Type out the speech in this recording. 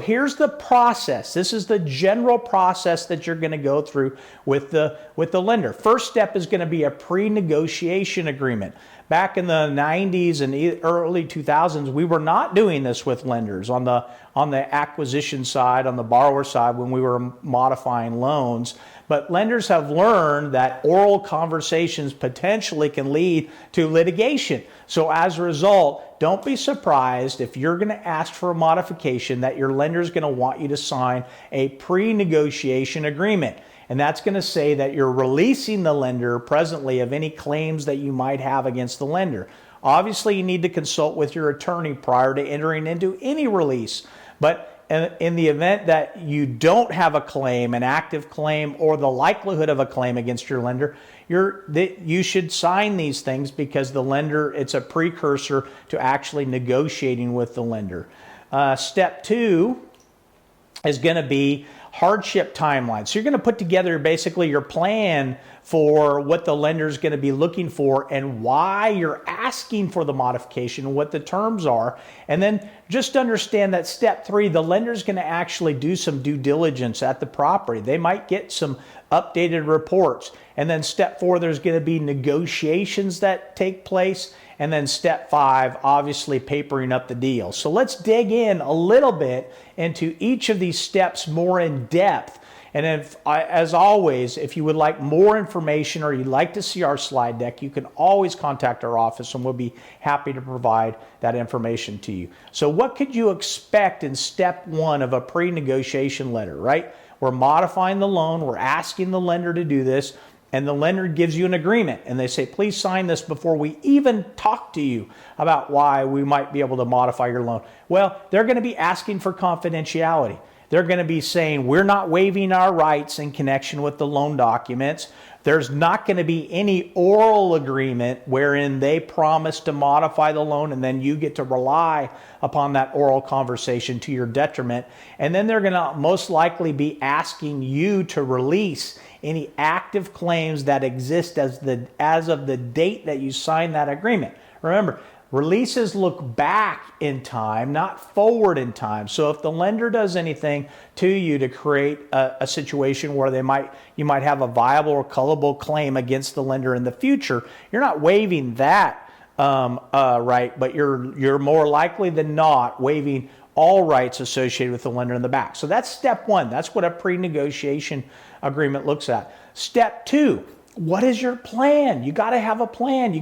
here's the process. This is the general process that you're going to go through with the lender. First step is going to be a pre-negotiation agreement. Back in the 90s and early 2000s, we were not doing this with lenders on the acquisition side, on the borrower side when we were modifying loans. But lenders have learned that oral conversations potentially can lead to litigation. So as a result, don't be surprised if you're going to ask for a modification that your lender is going to want you to sign a pre-negotiation agreement. And that's going to say that you're releasing the lender presently of any claims that you might have against the lender. Obviously, you need to consult with your attorney prior to entering into any release. But in the event that you don't have a claim, an active claim, or the likelihood of a claim against your lender, you should sign these things because the lender, it's a precursor to actually negotiating with the lender. Step 2 is going to be hardship timeline. So you're going to put together basically your plan for what the lender is going to be looking for and why you're asking for the modification and what the terms are. And then just understand that step 3, the lender is going to actually do some due diligence at the property. They might get some updated reports. And then step 4, there's going to be negotiations that take place. And then step 5, obviously papering up the deal. So let's dig in a little bit into each of these steps more in depth. And as always, if you would like more information or you'd like to see our slide deck, you can always contact our office and we'll be happy to provide that information to you. So what could you expect in step 1 of a pre-negotiation letter, right? We're modifying the loan, we're asking the lender to do this, and the lender gives you an agreement and they say, please sign this before we even talk to you about why we might be able to modify your loan. Well, they're going to be asking for confidentiality. They're going to be saying, we're not waiving our rights in connection with the loan documents. There's not going to be any oral agreement wherein they promise to modify the loan and then you get to rely upon that oral conversation to your detriment. And then they're going to most likely be asking you to release any active claims that exist as of the date that you signed that agreement. Remember, releases look back in time, not forward in time. So if the lender does anything to you to create a situation where you might have a viable or culpable claim against the lender in the future, you're not waiving that right, but you're more likely than not waiving all rights associated with the lender in the back. So that's step 1. That's what a pre-negotiation agreement looks at. Step 2, what is your plan? You got to have a plan.